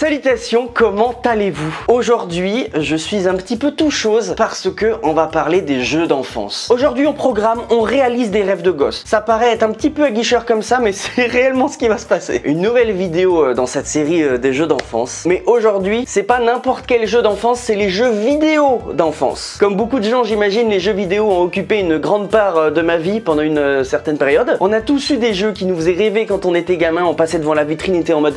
Salutations, comment allez-vous? Aujourd'hui, je suis un petit peu tout chose parce que on va parler des jeux d'enfance. Aujourd'hui au programme, on réalise des rêves de gosse. Ça paraît être un petit peu aguicheur comme ça, mais c'est réellement ce qui va se passer. Une nouvelle vidéo dans cette série des jeux d'enfance. Mais aujourd'hui, c'est pas n'importe quel jeu d'enfance, c'est les jeux vidéo d'enfance. Comme beaucoup de gens, j'imagine, les jeux vidéo ont occupé une grande part de ma vie pendant une certaine période. On a tous eu des jeux qui nous faisaient rêver quand on était gamin, on passait devant la vitrine et était en mode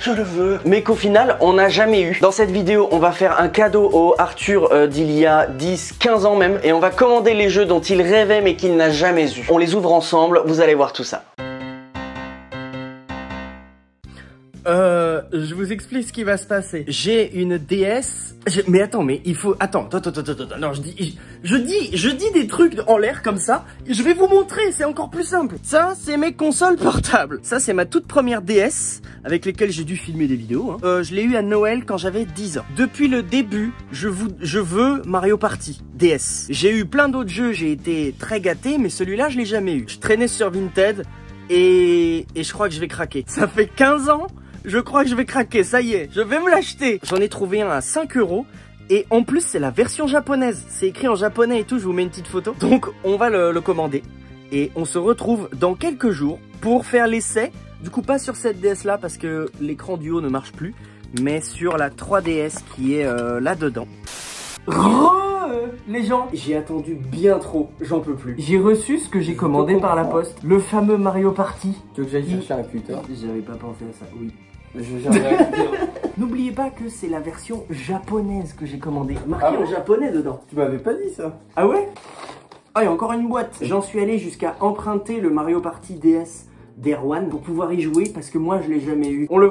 je le veux, mais qu'au final on n'a jamais eu. Dans cette vidéo on va faire un cadeau au Arthur d'il y a 10-15 ans même, et on va commander les jeux dont il rêvait mais qu'il n'a jamais eu. On les ouvre ensemble, vous allez voir tout ça. Je vous explique ce qui va se passer. J'ai une DS. Mais attends, mais il faut... Attends. Non, je dis des trucs en l'air comme ça. Je vais vous montrer, c'est encore plus simple. Ça, c'est mes consoles portables. Ça, c'est ma toute première DS avec lesquelles j'ai dû filmer des vidéos. Je l'ai eu à Noël quand j'avais 10 ans. Depuis le début, je veux Mario Party DS. J'ai eu plein d'autres jeux, j'ai été très gâté, mais celui-là, je l'ai jamais eu. Je traînais sur Vinted et je crois que je vais craquer. Ça fait 15 ans. Je crois que je vais craquer, ça y est, je vais me l'acheter. J'en ai trouvé un à 5 € et en plus c'est la version japonaise. C'est écrit en japonais et tout, je vous mets une petite photo. Donc on va le commander et on se retrouve dans quelques jours pour faire l'essai. Du coup pas sur cette DS là parce que l'écran du haut ne marche plus, mais sur la 3DS qui est là-dedans. Les gens, j'ai attendu bien trop, j'en peux plus. J'ai reçu ce que j'ai commandé par la poste, le fameux Mario Party. Tu veux que j'aille chercher un cutter? J'avais pas pensé à ça, oui. N'oubliez pas que c'est la version japonaise que j'ai commandée, marqué en japonais dedans. Tu m'avais pas dit ça. Ah ouais? Ah, il y a encore une boîte. J'en suis allé jusqu'à emprunter le Mario Party DS d'Erwan pour pouvoir y jouer parce que moi je l'ai jamais eu. On le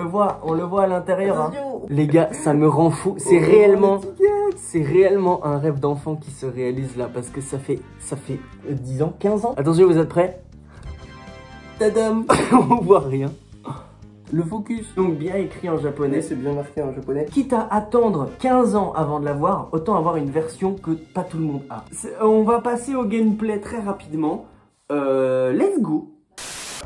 voit à l'intérieur. Hein. Les gars, ça me rend fou. C'est réellement un rêve d'enfant qui se réalise là parce que ça fait 10 ans, 15 ans. Attention, vous êtes prêts? Tadam. On voit rien. Le focus. Donc bien écrit en japonais. C'est bien marqué en japonais. Quitte à attendre 15 ans avant de l'avoir, autant avoir une version que pas tout le monde a. On va passer au gameplay très rapidement. Let's go.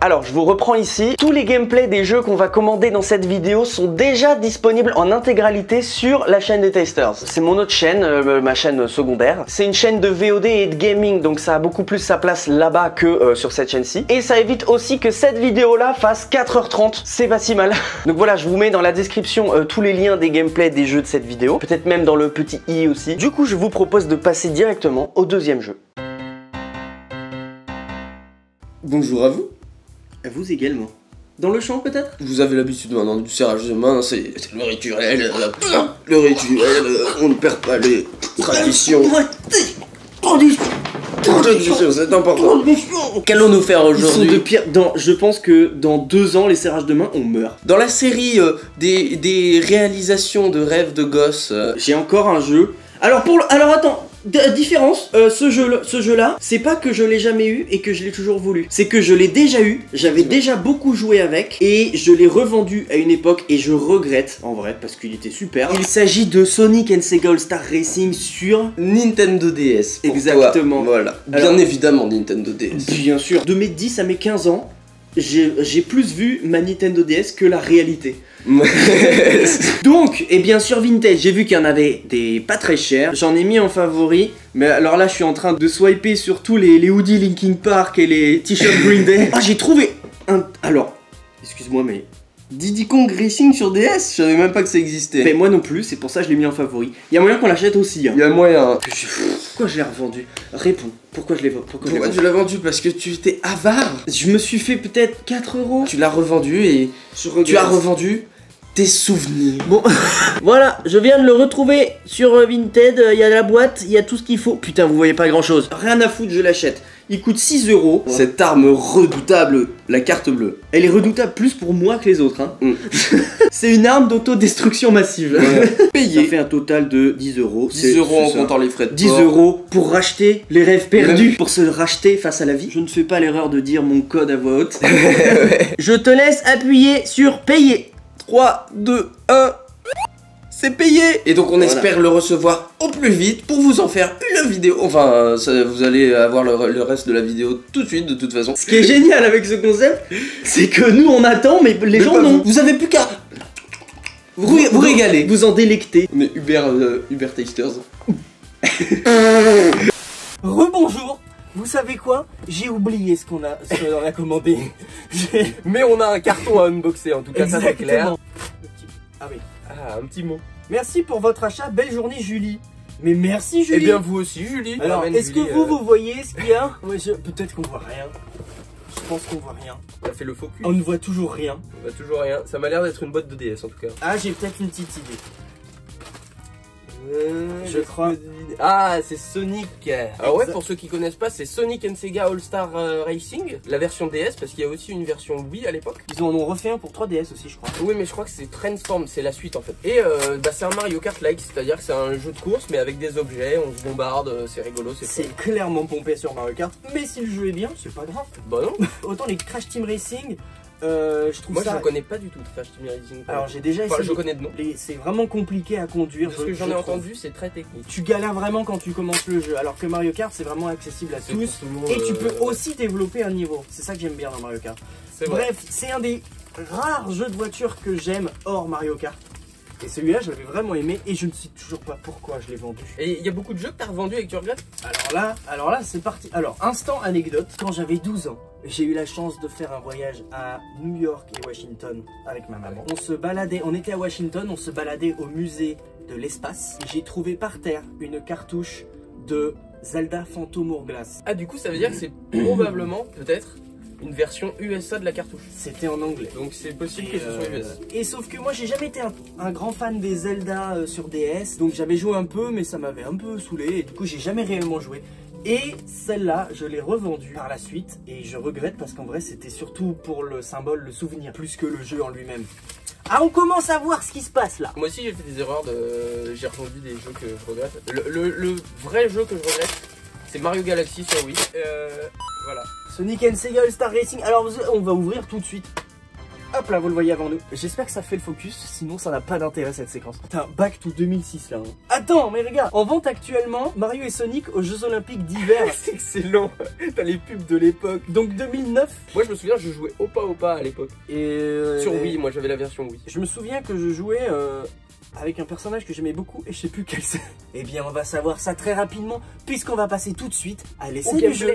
Alors, je vous reprends ici. Tous les gameplays des jeux qu'on va commander dans cette vidéo sont déjà disponibles en intégralité sur la chaîne des Tasters. C'est mon autre chaîne, ma chaîne secondaire. C'est une chaîne de VOD et de gaming, donc ça a beaucoup plus sa place là-bas que sur cette chaîne-ci. Et ça évite aussi que cette vidéo-là fasse 4h30. C'est pas si mal. Donc voilà, je vous mets dans la description tous les liens des gameplays des jeux de cette vidéo. Peut-être même dans le petit i aussi. Du coup, je vous propose de passer directement au deuxième jeu. Bonjour à vous. À vous également. Dans le champ peut-être? Vous avez l'habitude maintenant du serrage de main, c'est le rituel. Le rituel, on ne perd pas les traditions. Tradition, c'est important. Qu'allons-nous faire aujourd'hui? Je pense que dans 2 ans, les serrages de main, on meurt. Dans la série des réalisations de rêves de gosses, j'ai encore un jeu. Alors attends. Différence, ce jeu-là, c'est pas que je l'ai jamais eu et que je l'ai toujours voulu. C'est que je l'ai déjà eu, j'avais déjà beaucoup joué avec et je l'ai revendu à une époque et je regrette, en vrai, parce qu'il était super. Il s'agit de Sonic and Sega All-Star Racing sur Nintendo DS. Exactement. Voilà, bien évidemment Nintendo DS. Bien sûr. De mes 10 à mes 15 ans, j'ai plus vu ma Nintendo DS que la réalité. Donc, et bien sur Vinted, j'ai vu qu'il y en avait des pas très chers. J'en ai mis en favori. Mais alors là, je suis en train de swiper sur tous les hoodies Linkin Park et les t-shirts Green Day. Ah, j'ai trouvé un... Alors, excuse-moi, mais... Diddy Kong Racing sur DS, je savais même pas que ça existait. Mais moi non plus, c'est pour ça que je l'ai mis en favori. Il y a moyen qu'on l'achète aussi. Hein. Il y a moyen. Pourquoi je l'ai revendu? Réponds. Pourquoi je l'ai vendu? Pourquoi tu l'as vendu? Parce que tu étais avare. Je me suis fait peut-être 4 €. Tu l'as revendu et tu as revendu tes souvenirs. Bon, voilà, je viens de le retrouver sur Vinted. Il y a la boîte, il y a tout ce qu'il faut. Putain, vous voyez pas grand chose. Rien à foutre, je l'achète. Il coûte 6 €. Cette arme redoutable, la carte bleue. Elle est redoutable plus pour moi que les autres. Hein. C'est une arme d'autodestruction massive. Ouais. Payé. Ça fait un total de 10 €. 10 € en comptant les frais de port. 10 € pour racheter les rêves perdus. Pour se racheter face à la vie. Je ne fais pas l'erreur de dire mon code à voix haute. Je te laisse appuyer sur payer. 3, 2, 1... c'est payé. Et donc on espère le recevoir au plus vite pour vous en faire une vidéo. Enfin, vous allez avoir le reste de la vidéo tout de suite de toute façon. Ce qui est génial avec ce concept, c'est que nous on attend, mais les gens non. Vous avez plus qu'à vous régaler. Vous en délecter. On est Uber Tasters. Rebonjour. Vous savez quoi? J'ai oublié ce qu'on a commandé. Mais on a un carton à unboxer, en tout cas. Ça c'est clair. Ah oui. Ah, un petit mot. Merci pour votre achat, belle journée Julie. Mais merci Julie. Eh bien vous aussi Julie. Alors est-ce que vous voyez ce qu'il y a? Ouais, peut-être qu'on voit rien. Je pense qu'on voit rien. On a fait le focus. On ne voit toujours rien. On voit toujours rien. Ça m'a l'air d'être une boîte de DS en tout cas. Ah, j'ai peut-être une petite idée. Je crois. Ah, c'est Sonic. Ah ouais, pour ceux qui connaissent pas, c'est Sonic and Sega All-Star Racing, la version DS, parce qu'il y a aussi une version Wii à l'époque. Ils en ont refait un pour 3DS aussi, je crois. Oui, mais je crois que c'est Transform, c'est la suite en fait. Et c'est un Mario Kart-like, c'est-à-dire que c'est un jeu de course, mais avec des objets, on se bombarde, c'est rigolo, c'est clairement pompé sur Mario Kart, mais si le jeu est bien, c'est pas grave. Bah non. Autant les Crash Team Racing. Je trouve Moi ça... je connais pas du tout Crash Team Racing. Alors j'ai déjà essayé. Je connais de nom. C'est vraiment compliqué à conduire. De ce que j'en ai entendu, c'est très technique. Tu galères vraiment quand tu commences le jeu, alors que Mario Kart c'est vraiment accessible à tous. Et tu peux aussi développer un niveau. C'est ça que j'aime bien dans Mario Kart. Bref, c'est un des rares jeux de voiture que j'aime hors Mario Kart. Et celui-là, je l'avais vraiment aimé et je ne sais toujours pas pourquoi je l'ai vendu. Et il y a beaucoup de jeux que tu as revendus et que tu regrettes? Alors là, c'est parti. Alors, instant anecdote, quand j'avais 12 ans, j'ai eu la chance de faire un voyage à New York et Washington avec ma maman. On était à Washington, on se baladait au musée de l'espace. J'ai trouvé par terre une cartouche de Zelda Phantom Hourglass. Ah, du coup, ça veut dire que c'est probablement, peut-être, une version USA de la cartouche. C'était en anglais. Donc c'est possible que ce soit US. Et sauf que moi j'ai jamais été un grand fan des Zelda sur DS. Donc j'avais joué un peu mais ça m'avait un peu saoulé. Et du coup j'ai jamais réellement joué. Et celle-là je l'ai revendue par la suite. Et je regrette parce qu'en vrai c'était surtout pour le symbole, le souvenir. Plus que le jeu en lui-même. Ah, on commence à voir ce qui se passe là. Moi aussi j'ai fait des erreurs j'ai revendu des jeux que je regrette. Le vrai jeu que je regrette, c'est Mario Galaxy sur Wii. Voilà. Sonic and Sega All-Star Racing. Alors on va ouvrir tout de suite. Hop là, vous le voyez avant nous. J'espère que ça fait le focus, sinon ça n'a pas d'intérêt cette séquence. Putain, back to 2006 là. Hein. Attends, mais regarde, en vente actuellement, Mario et Sonic aux Jeux Olympiques d'hiver. C'est excellent. T'as les pubs de l'époque. Donc 2009. Moi je me souviens, je jouais Opa Opa à l'époque. Et sur Wii, moi j'avais la version Wii. Je me souviens que je jouais avec un personnage que j'aimais beaucoup et je sais plus quel c'est. Eh bien, on va savoir ça très rapidement puisqu'on va passer tout de suite à l'essai du jeu.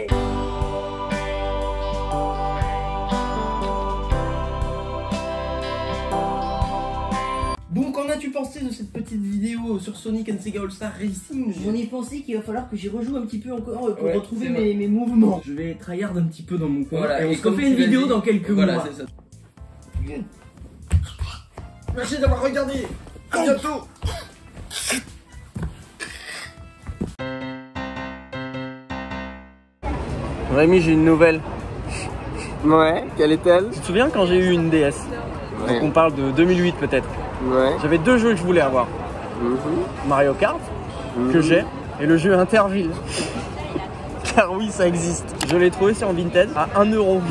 Bon, qu'en as-tu pensé de cette petite vidéo sur Sonic and Sega All-Star Racing? J'en ai pensé qu'il va falloir que j'y rejoue un petit peu encore pour retrouver mes mouvements. Je vais tryhard un petit peu dans mon coin. Voilà, et on se refait une vidéo dans quelques mois. Voilà, c'est ça. Merci d'avoir regardé. À bientôt. Rémi, j'ai une nouvelle. Ouais, quelle est-elle? Tu te souviens quand j'ai eu une DS? Ouais. Donc on parle de 2008 peut-être. Ouais. J'avais deux jeux que je voulais avoir. Mario Kart, que j'ai, et le jeu Interville. Car oui, ça existe. Je l'ai trouvé sur Vinted à 1 €.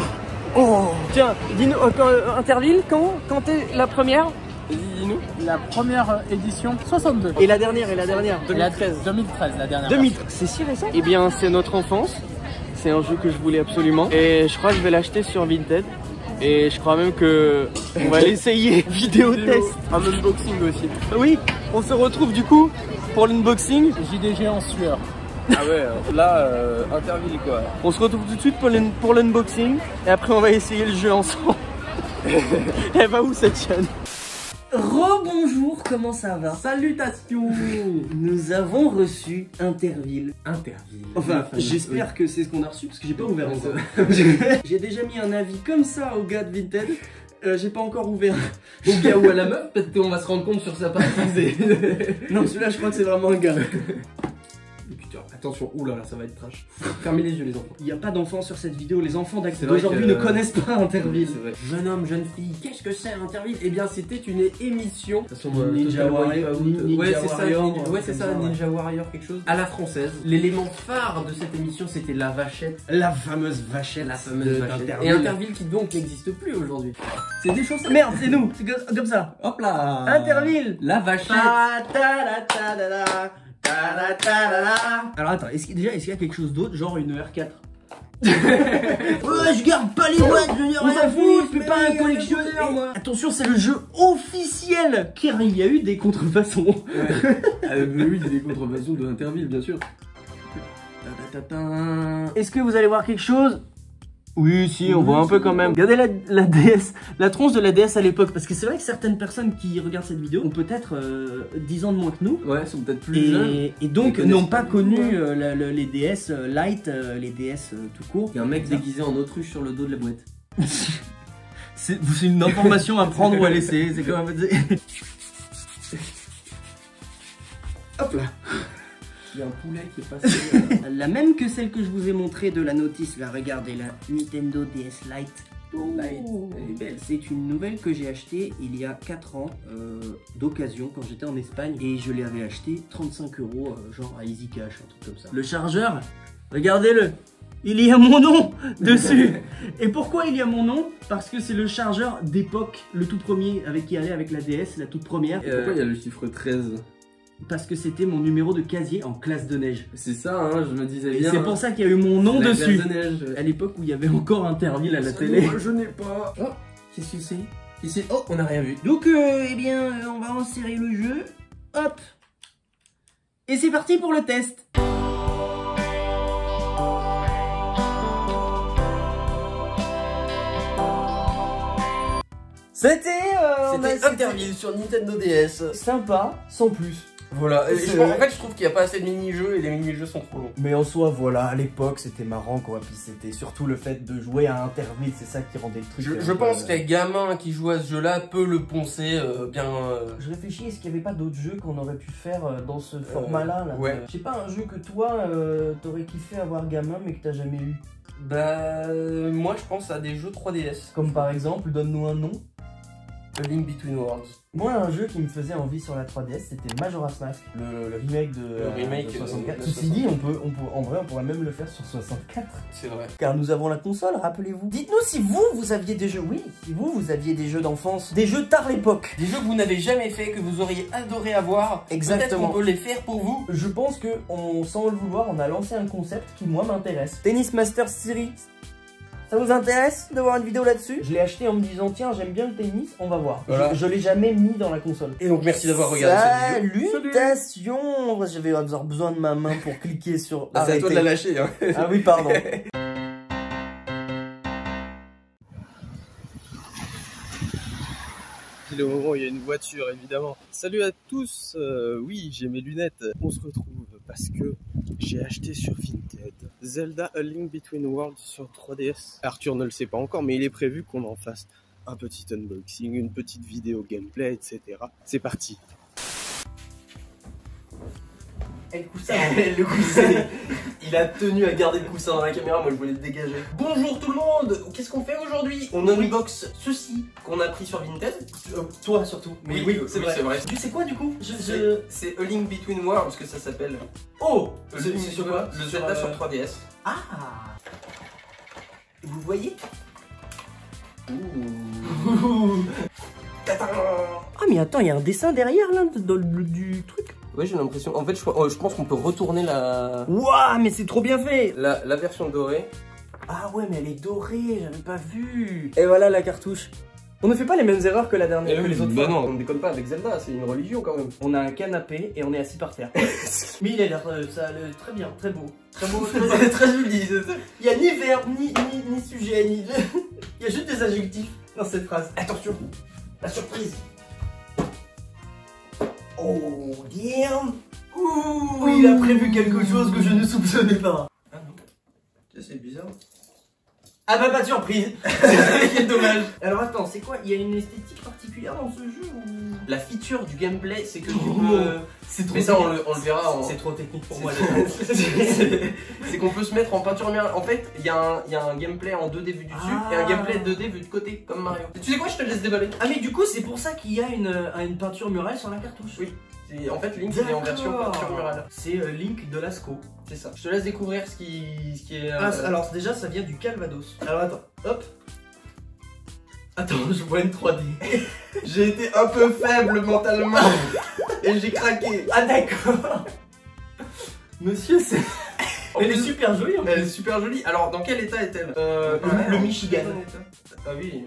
Oh. Tiens, dis-nous, Interville, quand est la première? Dis-nous. La première édition, 62. Et la dernière 2013. 2013, la dernière. 2013, c'est si récent? Eh bien, c'est notre enfance. C'est un jeu que je voulais absolument. Et je crois que je vais l'acheter sur Vinted. Et je crois même que on va l'essayer. Vidéo test. Un unboxing aussi. Oui, on se retrouve du coup pour l'unboxing. JDG en sueur. Ah ouais, là, Interville quoi. On se retrouve tout de suite pour l'unboxing. Et après on va essayer le jeu ensemble. Elle va où cette chaîne? Rebonjour, comment ça va? Salutations. Nous avons reçu Interville. Enfin, j'espère que c'est ce qu'on a reçu parce que j'ai pas ouvert encore. J'ai déjà mis un avis comme ça au gars de Vinted. J'ai pas encore ouvert. Au gars ou à la meuf, peut-être qu'on va se rendre compte sur sa page. Non, celui-là je crois que c'est vraiment un gars. putain, attention, oula, ça va être trash. Fermez les yeux, les enfants. Il n'y a pas d'enfants sur cette vidéo, les enfants C'est vrai d'aujourd'hui que- ne connaissent pas Interville. C'est vrai. Jeune homme, jeune fille, qu'est-ce que c'est Interville? Eh bien, c'était une émission. De toute façon, Ninja Total Warrior, Wipeout. Ninja Ouais, c'est ça, Warrior, ouais, c'est ça, comme ça, Ninja Warrior, quelque chose. À la française. L'élément phare de cette émission, c'était la vachette. La fameuse vachette. La fameuse vachette. d'Interville. Et Interville qui donc n'existe plus aujourd'hui. C'est des choses. Merde, c'est nous, c'est comme ça. Hop là. Interville. La vachette. Alors attends, est-ce qu'il y a quelque chose d'autre, genre une R4? Ouais, je garde pas les boîtes, on s'en fout, je suis pas un collectionneur moi. Attention, c'est le jeu officiel car il y a eu des contrefaçons. Ouais. Mais oui, des contrefaçons de Interville, bien sûr. Est-ce que vous allez voir quelque chose? Oui, si, on voit un peu quand même. Regardez la DS, la tronche de la DS à l'époque, parce que c'est vrai que certaines personnes qui regardent cette vidéo ont peut-être 10 ans de moins que nous. Ouais, sont peut-être plus jeunes. Et donc Ils n'ont connaissent pas pas connu du tout, les DS light, les DS tout court. Il y a un mec déguisé en autruche sur le dos de la boîte. C'est une information à prendre ou à laisser, c'est comme Hop là. Il y a un poulet qui est passé. la même que celle que je vous ai montrée de la notice, là, regardez, la Nintendo DS Lite. Light. Elle est belle. C'est une nouvelle que j'ai achetée il y a 4 ans d'occasion quand j'étais en Espagne et je l'avais acheté 35 €, genre à Easy Cash, un truc comme ça. Le chargeur, regardez-le, il y a mon nom dessus. Et pourquoi il y a mon nom? Parce que c'est le chargeur d'époque, le tout premier avec qui allait avec la DS, la toute première. Et pourquoi il y a le chiffre 13? Parce que c'était mon numéro de casier en classe de neige. C'est ça, hein, je me disais Et bien. c'est pour ça qu'il y a eu mon nom La dessus. glace de neige. À l'époque où il y avait encore Interville à la télé. Moi, je n'ai pas. Oh, qu'est-ce que c'est? Ici, oh, on n'a rien vu. Donc, eh bien, on va insérer le jeu. Hop. Et c'est parti pour le test. C'était Interville sur Nintendo DS. sympa, sans plus. Voilà, et C'est en vrai. fait je trouve qu'il n'y a pas assez de mini-jeux et les mini-jeux sont trop longs. Mais en soi, voilà, à l'époque, c'était marrant, quoi. Puis c'était surtout le fait de jouer à Interville, c'est ça qui rendait le truc. Je pense qu'un gamin qui joue à ce jeu-là peut le poncer bien... Je réfléchis, est-ce qu'il n'y avait pas d'autres jeux qu'on aurait pu faire dans ce format-là là, ouais. Je sais pas, un jeu que toi, t'aurais kiffé avoir gamin, mais que t'as jamais eu. Bah... moi je pense à des jeux 3DS. Comme par exemple, donne-nous un nom. A Link Between Worlds. Moi, un jeu qui me faisait envie sur la 3DS, c'était Majora's Mask, le remake de, remake de 64. de Ceci dit, en vrai, on pourrait même le faire sur 64. C'est vrai. Car nous avons la console, rappelez-vous. Dites-nous si vous aviez des jeux, oui, si vous aviez des jeux d'enfance, des jeux tard l'époque. Des jeux que vous n'avez jamais fait, que vous auriez adoré avoir. Exactement. Peut-être qu'on peut les faire pour vous. Je pense que, sans le vouloir, on a lancé un concept qui, moi, m'intéresse. Tennis Master Series. Ça vous intéresse de voir une vidéo là-dessus? Je l'ai acheté en me disant, tiens, j'aime bien le tennis, on va voir. Voilà. Je l'ai jamais mis dans la console. Et donc merci d'avoir regardé cette vidéo. Salutations! Je vais avoir besoin de ma main pour cliquer sur Bah, c'est à toi de la lâcher. Hein. Ah oui, pardon. Le moment où il y a une voiture, évidemment. Salut à tous, oui, j'ai mes lunettes. On se retrouve parce que j'ai acheté sur Vinted Zelda A Link Between Worlds sur 3DS. Arthur ne le sait pas encore, mais il est prévu qu'on en fasse un petit unboxing, une petite vidéo gameplay, etc. C'est parti. Et le coussin, il a tenu à garder le coussin dans la caméra, moi je voulais le dégager. Bonjour tout le monde, qu'est-ce qu'on fait aujourd'hui? On unbox ceci qu'on a pris sur Vinted. Toi surtout. Mais oui, c'est vrai. Tu sais quoi du coup? C'est A Link Between Worlds que ça s'appelle. Oh! C'est sur quoi? Le Zelda sur 3DS. Ah! Vous voyez? Ah mais attends, il y a un dessin derrière là, du truc. Ouais, j'ai l'impression. En fait, je pense qu'on peut retourner la... Waouh, mais c'est trop bien fait! La version dorée. Ah ouais, mais elle est dorée, j'avais pas vu. Et voilà la cartouche. On ne fait pas les mêmes erreurs que la dernière, que les autres fois. Non, on ne déconne pas avec Zelda, c'est une religion quand même. On a un canapé et on est assis par terre. Mais il a l'air très bien, très beau. Très beau, très joli. Il n'y a ni verbe, ni sujet, ni... Il y a juste des adjectifs dans cette phrase. Attention, la surprise. Oh, damn. Ouh, il a prévu quelque chose que je ne soupçonnais pas. Ah non. C'est bizarre. Ah bah pas de surprise. Quel dommage. Alors attends, c'est quoi? Il y a une esthétique particulière dans ce jeu ou... La feature du gameplay, c'est que tu peux... C'est trop. Mais ça, on le verra. C'est trop technique pour moi. C'est qu'on peut se mettre en peinture murale. En fait, il y a un gameplay en 2D vu du dessus et un gameplay 2D vu de côté, comme Mario. Tu sais quoi? Je te laisse déballer. Ah mais du coup, c'est pour ça qu'il y a une peinture murale sur la cartouche. Oui. En fait, Link il est en version peinture murale. C'est Link de Lascaux. C'est ça. Je te laisse découvrir ce qui est. Alors déjà, ça vient du Calvados. Alors attends, hop. Attends, je vois une 3D. J'ai été un peu faible mentalement et j'ai craqué. Ah d'accord. Monsieur, c'est... Elle est super jolie. Elle est super jolie. Alors, dans quel état est-elle? Le Michigan. Ah oui.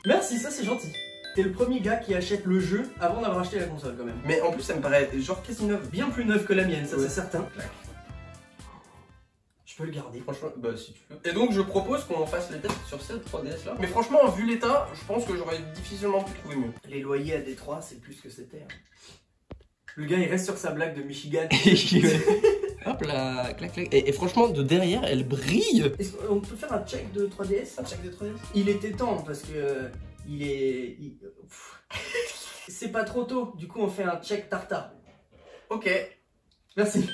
Merci, ça c'est gentil. T'es le premier gars qui achète le jeu avant d'avoir acheté la console quand même. Mais en plus ça me paraît genre quasi neuf. Bien plus neuf que la mienne, ça c'est certain. Je peux le garder. Franchement, bah si tu veux. Et donc je propose qu'on fasse les tests sur cette 3DS là. Mais franchement, vu l'état, je pense que j'aurais difficilement pu trouver mieux. Les loyers à Détroit, c'est plus que c'était. Le gars il reste sur sa blague de Michigan. Hop là, clac clac. Et franchement, de derrière, elle brille. On peut faire un check de 3DS? Un check de 3DS? Il était temps parce que... C'est pas trop tôt, du coup on fait un check tartare. Ok, merci.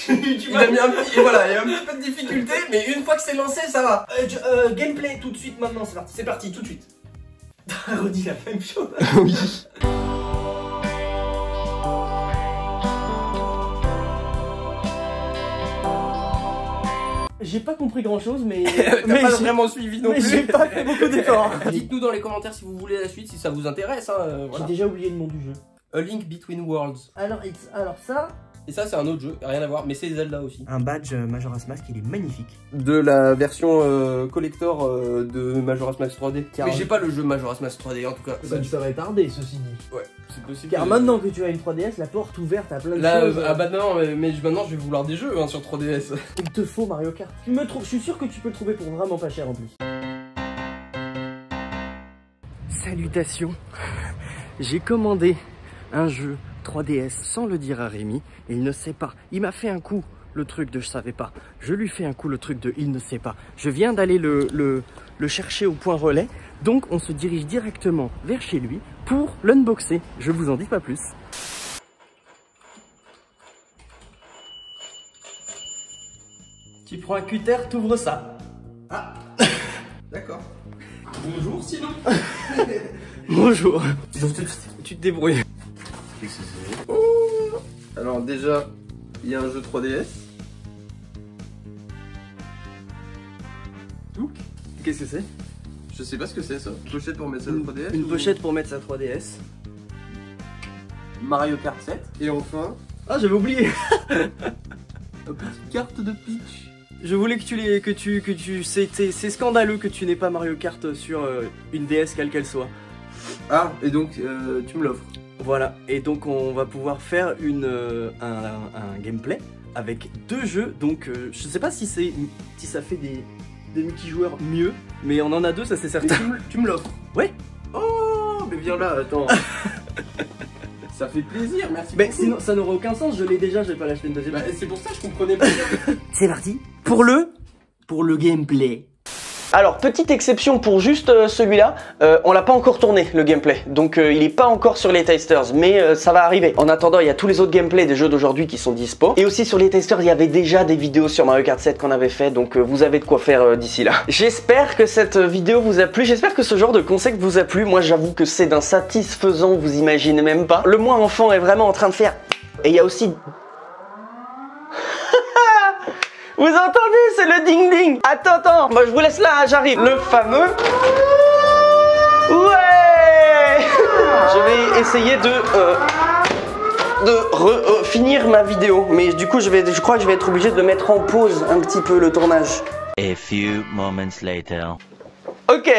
Il a mis un petit, et voilà, il y a un petit peu de difficulté, mais une fois que c'est lancé, ça va. Gameplay tout de suite maintenant, c'est parti. C'est parti, tout de suite. Redis la même chose. Oui. J'ai pas compris grand chose, mais. T'as pas vraiment suivi non plus. J'ai pas fait beaucoup d'efforts. Dites-nous dans les commentaires si vous voulez la suite, si ça vous intéresse. Hein, voilà. J'ai déjà oublié le nom du jeu. A Link Between Worlds. Alors ça. Et ça, c'est un autre jeu, rien à voir, mais c'est Zelda aussi. Un badge Majora's Mask, il est magnifique. De la version collector de Majora's Mask 3D. Mais j'ai pas le jeu Majora's Mask 3D en tout cas. Ça serait tardé, ceci dit. Ouais, c'est possible. Car maintenant que tu as une 3DS, la porte ouverte à plein de choses. Ah bah non, mais maintenant je vais vouloir des jeux hein, sur 3DS. Il te faut Mario Kart. Je suis sûr que tu peux le trouver pour vraiment pas cher en plus. Salutations. J'ai commandé un jeu 3DS sans le dire à Rémi et il ne sait pas. Il m'a fait un coup le truc de je savais pas. Je lui fais un coup le truc de il ne sait pas. Je viens d'aller le chercher au point relais. Donc on se dirige directement vers chez lui pour l'unboxer. Je vous en dis pas plus. Tu prends un cutter, t'ouvres ça. Ah, d'accord. Bonjour sinon. Bonjour. Tu te débrouilles. Alors déjà, il y a un jeu 3DS. Qu'est-ce que c'est? Je sais pas ce que c'est ça. Une pochette pour mettre sa 3DS. Une pochette pour mettre sa 3DS. Mario Kart 7. Et enfin... Ah j'avais oublié. Une petite carte de Peach. Je voulais que c'est scandaleux que tu n'aies pas Mario Kart sur une DS quelle qu'elle soit. Ah, et donc tu me l'offres. Voilà, et donc on va pouvoir faire un gameplay avec deux jeux. Donc je sais pas si ça fait des multijoueurs mieux, mais on en a deux, ça c'est certain. Tu me l'offres? Ouais. Oh, mais viens là, attends. Ça fait plaisir, merci beaucoup. Sinon ça n'aurait aucun sens, je l'ai déjà, je vais pas l'acheter une deuxième. Bah, c'est pour ça que je comprenais pas bien. C'est parti pour le gameplay. Alors, petite exception pour juste celui-là, on l'a pas encore tourné le gameplay, donc il est pas encore sur les testers, mais ça va arriver. En attendant, il y a tous les autres gameplays des jeux d'aujourd'hui qui sont dispo. Et aussi sur les testers, il y avait déjà des vidéos sur Mario Kart 7 qu'on avait fait, donc vous avez de quoi faire d'ici là. J'espère que cette vidéo vous a plu, j'espère que ce genre de concept vous a plu. Moi j'avoue que c'est d'un satisfaisant, vous imaginez même pas. Le moi enfant est vraiment en train de faire... Et il y a aussi... Vous entendez, c'est le ding ding. Attends, moi je vous laisse là, j'arrive. Le fameux... Ouais. Je vais essayer de finir ma vidéo. Mais du coup, je crois que je vais être obligé de mettre en pause un petit peu le tournage. A few moments later. Ok,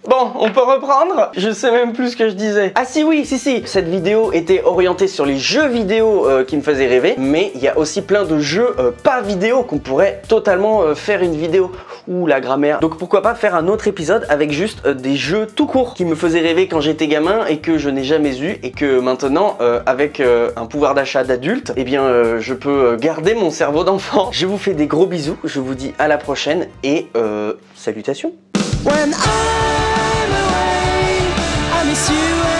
Bon, on peut reprendre. Je sais même plus ce que je disais. Ah si, oui, si. Cette vidéo était orientée sur les jeux vidéo qui me faisaient rêver, mais il y a aussi plein de jeux pas vidéo qu'on pourrait totalement faire une vidéo. Ouh, la grammaire. Donc pourquoi pas faire un autre épisode avec juste des jeux tout court qui me faisaient rêver quand j'étais gamin et que je n'ai jamais eu et que maintenant, avec un pouvoir d'achat d'adulte, eh bien, je peux garder mon cerveau d'enfant. Je vous fais des gros bisous, je vous dis à la prochaine et salutations. When I'm away, I miss you.